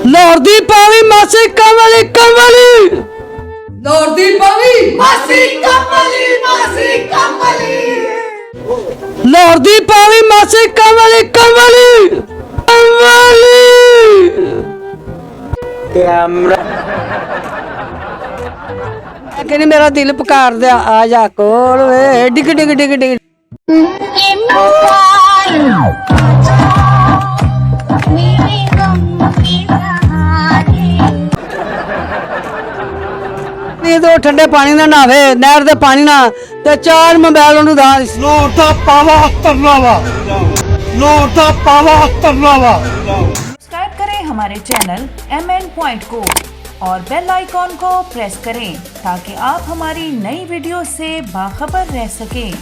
ਲਾਹੌਰ ਦੀ ਪਾਵੀ ਮਾਸੀ ਕਮਲੀ ਕਮਲੀ, ਲਾਹੌਰ ਦੀ ਪਾਵੀ ਮਾਸੀ ਕਮਲੀ, ਮਾਸੀ ਕਮਲੀ, ਲਾਹੌਰ ਦੀ ਪਾਵੀ ਮਾਸੀ ਕਮਲੀ ਕਮਲੀ ਕਮਲੀ। कैमरा ਕਹਿੰਦੀ ਮੇਰਾ ਦਿਲ ਪੁਕਾਰ ਦਿਆ ਆ ਜਾ ਕੋਲ ਵੇ ਡਿਗ ਡਿਗ ਡਿਗ ਡਿਗ। ਇਹ ਤੋਂ ਠੰਡੇ ਪਾਣੀ ਨਾਲ ਨਹਾਵੇ, ਨਹਿਰ ਦੇ ਪਾਣੀ ਨਾਲ, ਤੇ 4 ਮੋਬਾਈਲ ਉਹਨੂੰ ਦਾ लाहौर दा पावा तरना वा, लाहौर दा पावा तरना वा। सब्सक्राइब करें हमारे चैनल MN Point को और बेल आइकॉन को प्रेस करें ताकि आप हमारी नई वीडियो से बाखबर रह सकें।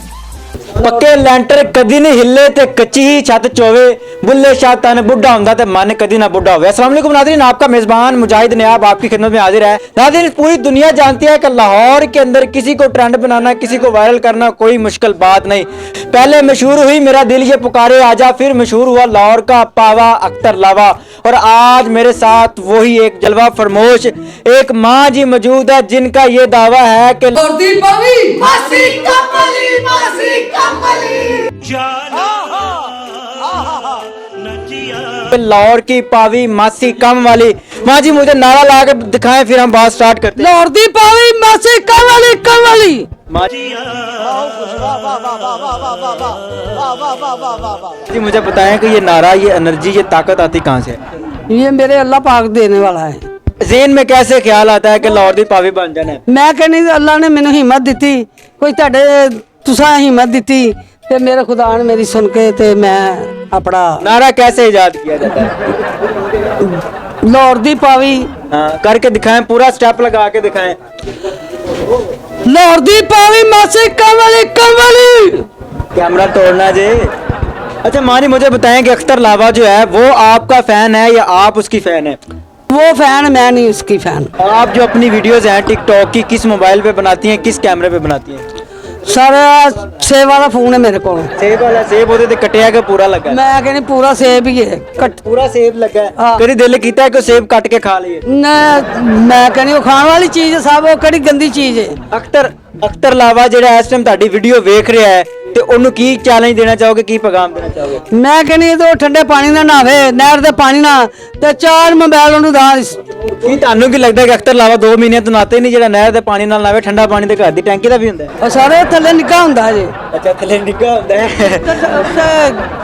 पक्के लैंटर कदी नहीं हिले ते कच्ची ही छत चोवे, बुल्ले शाह तन बुढ़ा हुंदा ते मन कदी ना बुढ़ा होवे। अस्सलाम वालेकुम नाज़रीन, आपका मेजबान मुजाहिद नयाब आपकी खिदमत में हाजिर है। नाज़रीन, पूरी दुनिया जानती है कि लाहौर के अंदर किसी को ट्रेंड बनाना, किसी को वायरल करना कोई मुश्किल बात नहीं। पहले मशहूर हुई मेरा दिल ये पुकारे आजा, फिर मशहूर हुआ लाहौर का पावा अख्तर लावा, और आज मेरे साथ वही एक जलवा फरमोश एक माँ जी मौजूद है जिनका ये दावा है कि ਲਾਹੌਰ ਦੀ ਪਾਵੀ मासी कमली, मासी कमली। लाहौर की पावी मासी कम वाली। माँ जी मुझे नारा ला के दिखाएं, फिर हम बात स्टार्ट करते हैं। ਲਾਹੌਰ ਦੀ ਪਾਵੀ ਮਾਸੀ ਕਮਲੀ ਕਮਲੀ। माँ जी मुझे बताएं कि ये नारा, ये एनर्जी, ये ताकत आती कहाँ से है? ये मेरे अल्लाह पाक देने वाला है। ज़हन में कैसे ख्याल आता है कि लाहौर दी पावी बन जाना है? मैं कहनी अल्लाह ने मैनू हिम्मत दी, कोई ਤੁਹਾਡੇ तुसा हिम्मत दी ते मेरे खुदा ने मेरी सुन के ते मैं अपना नारा कैसे इजाद किया जाता है? लाहौर दी पावी हाँ, करके दिखाएं, पूरा स्टेप लगा के दिखाएं। लाहौर दी पावी मासी कमली कमली। कैमरा तोड़ना जी। अच्छा माँ जी मुझे बताएं कि अख्तर लावा जो है वो आपका फैन है या आप उसकी फैन है? वो फैन, मैं नहीं उसकी फैन। आप जो अपनी वीडियोस हैं टिकटॉक की किस मोबाइल पे बनाती हैं, किस कैमरे पे बनाती हैं? सारा सेब वाला फोन है मेरे को। सेब वाला, सेब होते कटिया के पूरा लगा है? मैं कहनी पूरा सेब ही है कट। पूरा सेब लगा है। हाँ। कभी दिल कीता है कि सेब काट के खा लिए? मैं कहनी वो खाने वाली चीज है साहब, वो कड़ी गंदी चीज है। अख्तर लावा ਜਿਹੜਾ ਇਸ ਟਾਈਮ ਤੁਹਾਡੀ ਵੀਡੀਓ ਵੇਖ ਰਿਹਾ ਹੈ ਤੇ ਉਹਨੂੰ ਕੀ ਚੈਲੰਜ ਦੇਣਾ ਚਾਹੋਗੇ, ਕੀ ਪੈਗਾਮ ਦੇਣਾ ਚਾਹੋਗੇ? ਮੈਂ ਕਹਿੰਨੀ ਇਹ ਠੰਡੇ ਪਾਣੀ ਨਾਲ ਨਹਾਵੇ, ਨਹਿਰ ਦੇ ਪਾਣੀ ਨਾਲ, ਤੇ 4 ਮੋਬਾਈਲ ਉਹਨੂੰ ਦਾ। ਕੀ ਤੁਹਾਨੂੰ ਕੀ ਲੱਗਦਾ ਕਿ ਅਖਤਰ ਲਾਵਾ 2 ਮਹੀਨੇ ਤੋਂ ਨਾਤੇ ਨਹੀਂ, ਜਿਹੜਾ ਨਹਿਰ ਦੇ ਪਾਣੀ ਨਾਲ ਨਾਵੇ, ਠੰਡਾ ਪਾਣੀ ਦੇ ਘਰ ਦੀ ਟੈਂਕੀ ਦਾ ਵੀ ਹੁੰਦਾ ਹੈ? ਉਹ ਸਾਰੇ ਥੱਲੇ ਨਿੱਘਾ ਹੁੰਦਾ ਜੇ। ਅੱਛਾ ਥੱਲੇ ਨਿੱਘਾ ਹੁੰਦਾ ਹੈ।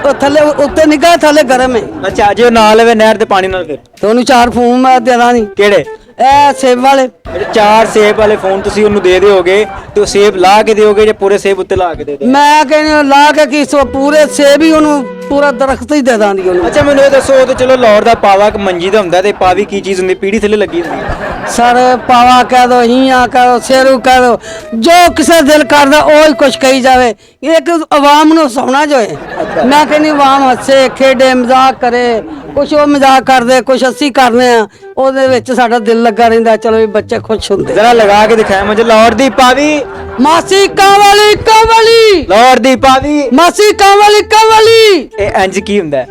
ਉਹ ਥੱਲੇ ਉੱਤੇ ਨਿੱਘਾ, ਥੱਲੇ ਗਰਮ ਹੈ। ਅੱਛਾ ਜੇ ਉਹ ਨਾ ਲਵੇ ਨਹਿਰ ਦੇ ਪਾਣੀ ਨਾਲ ਫਿਰ ਤੇ ਉਹਨੂੰ 4 ਫੋਨ ਮੈਂ ਦੇਣਾ ਨਹੀਂ। ਕਿਹੜੇ? ਇਹ ਸੇਬ ਵਾਲੇ। 4 ਸੇਬ ਵਾਲੇ ਫੋਨ ਤੁਸੀਂ ਉਹਨੂੰ ਦੇ ਦਿਓਗੇ ਤੇ ਉਹ ਸੇਬ ਲਾ ਕੇ ਦਿਓਗੇ ਜਾਂ ਪੂਰੇ ਸੇਬ ਉੱਤੇ ਲਾ ਕੇ ਦੇ ਦਿਓ? ਮੈਂ ਕਹਿੰਦੀ ਲਾ ਕੇ ਕੀ ਸੋ ਪੂਰੇ ਸੇਬ ਹੀ ਉਹਨੂੰ ਪੂਰਾ ਦਰਖਤ ਹੀ ਦੇ ਦਾਂਦੀ ਉਹਨੂੰ। ਅੱਛਾ ਮੈਨੂੰ ਇਹ ਦੱਸੋ, ਉਹ ਤੇ ਚਲੋ ਲਾਹੌਰ ਦਾ ਪਾਵਾ ਇੱਕ ਮੰਜੀ ਦਾ ਹੁੰਦਾ ਤੇ ਪਾਵੀ ਕੀ ਚੀਜ਼ ਹੁੰਦੀ? ਪੀੜੀ ਥੱਲੇ ਲੱਗੀ ਹੁੰਦੀ ਹੈ। ਸਰ ਪਾਵਾ ਕਹਿ ਦੋ, ਹੀਆਂ ਕਹਿ ਦੋ, ਸ਼ੇਰੂ ਕਹਿ ਦੋ, ਜੋ ਕਿਸੇ ਦਿਲ ਕਰਦਾ ਉਹ ਹੀ ਕੁਛ ਕਹੀ ਜਾਵੇ। ਇੱਕ ਆਵਾਮ ਨੂੰ ਹਸਾਉਣਾ ਜੋ ਹੈ। ਮੈਂ ਕਹਿੰਦੀ ਆਵਾਮ ਹੱਸੇ ਖੇਡੇ ਮਜ਼ਾਕ ਕਰੇ, ਕੁਛ ਉਹ ਮਜ਼ਾਕ ਕਰਦੇ, ਕੁਛ ਅਸੀਂ ਕਰਨੇ ਆ, ਉਹਦੇ ਵਿੱਚ ਸਾਡਾ ਦਿਲ ਲੱਗਾ ਰਹਿੰਦਾ। ਚਲੋ ਵੀ ਬੱਚੇ ਖੁਸ਼ ਹੁੰਦੇ। जरा लगा के दिखाया मुझे लाहौर दी पावी ਮਾਸੀ ਕਾਵਲੀ ਕਾਵਲੀ, लाहौर दी पावी। ਮਾਸੀ ਕਾਵਲੀ ਕਾਵਲੀ। ਇਹ इंज की ਹੁੰਦਾ है?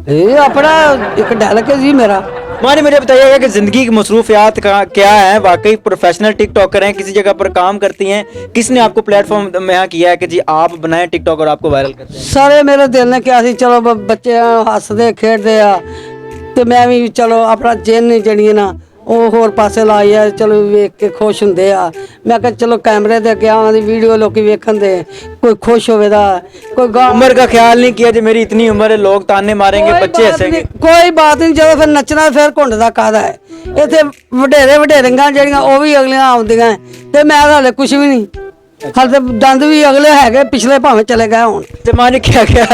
ਇਹ ਆਪਣਾ ਇੱਕ ਡਾਇਲੌਗ है जी मेरा। मानी मुझे बताइएगा कि जिंदगी की मसरूफियात क्या है? वाकई प्रोफेशनल टिकटॉकर हैं, किसी जगह पर काम करती हैं, किसने आपको प्लेटफॉर्म में यहाँ किया है कि जी आप बनाएं टिकटॉक और आपको वायरल करते हैं? ਸਾਰੇ ਮੇਰੇ ਦਿਲ ਨੇ ਕਿਹਾ ਸੀ ਚਲੋ ਬੱਚੇ ਹੱਸਦੇ ਖੇਡਦੇ ਆ ਤੇ ਮੈਂ ਵੀ ਚਲੋ ਆਪਣਾ ਜਿੰਨ ਜਿਹੜੀ ਨਾ ਉਹ ਹੋਰ ਪਾਸੇ ਲਾਈ ਆ, ਚਲੋ ਵੇਖ ਕੇ ਖੁਸ਼ ਹੁੰਦੇ ਆ। ਮੈਂ ਕਿਹਾ ਚਲੋ ਕੈਮਰੇ ਦੇ ਅੱਗੇ ਆਵਾਂ ਦੀ ਵੀਡੀਓ ਲੋਕੀ ਵੇਖਣ ਦੇ, ਕੋਈ ਖੁਸ਼ ਹੋਵੇਦਾ, ਕੋਈ उम्र का ख्याल नहीं किया? जो मेरी इतनी उम्र है लोग ताने मारेंगे, बच्चे हंसेंगे। ਕੋਈ ਬਾਤ ਨਹੀਂ, ਜਦੋਂ ਫਿਰ ਨੱਚਣਾ ਫਿਰ ਘੁੰਡ ਦਾ ਕਾਹਦਾ ਹੈ। ਇੱਥੇ ਵਡੇਰੇ ਵਡੇਰਿੰਗਾਂ ਜਿਹੜੀਆਂ ਉਹ ਵੀ ਅਗਲੀਆਂ ਆਉਂਦੀਆਂ ਤੇ ਮੈਂ ਹਾਲੇ ਕੁਝ भी नहीं, हाल तो दंद भी अगले है, पिछले भावे चले गए हूँ। माने क्या क्या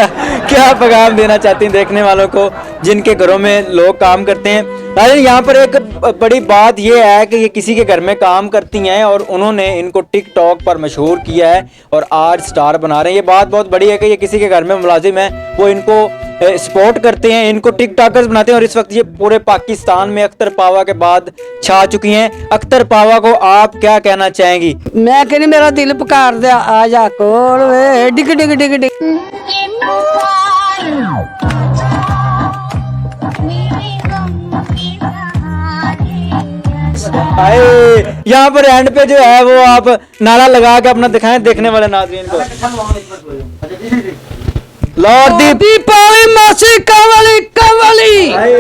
क्या पैगाम देना चाहती हैं देखने वालों को जिनके घरों में लोग काम करते हैं? नाज़रीन यहाँ पर एक बड़ी बात ये है कि ये किसी के घर में काम करती हैं और उन्होंने इनको टिकटॉक पर मशहूर किया है और आज स्टार बना रहे हैं। ये बात बहुत बड़ी है कि ये किसी के घर में मुलाजिम है, वो इनको सपोर्ट करते हैं, इनको टिकटॉकर्स बनाते हैं और इस वक्त ये पूरे पाकिस्तान में अख्तर पावा के बाद छा चुकी हैं। अख्तर पावा को आप क्या कहना चाहेंगी? मैं कहनी मेरा दिल पुकार दिया आ जा कोल वे डिग डिग डिग डिग। मेरे गम की हाय यहाँ पर एंड पे जो है वो आप नारा लगा के अपना दिखाएं देखने वाले नाज़रीन को। लॉर्ड दीपावली मासी कवली कवली। हाय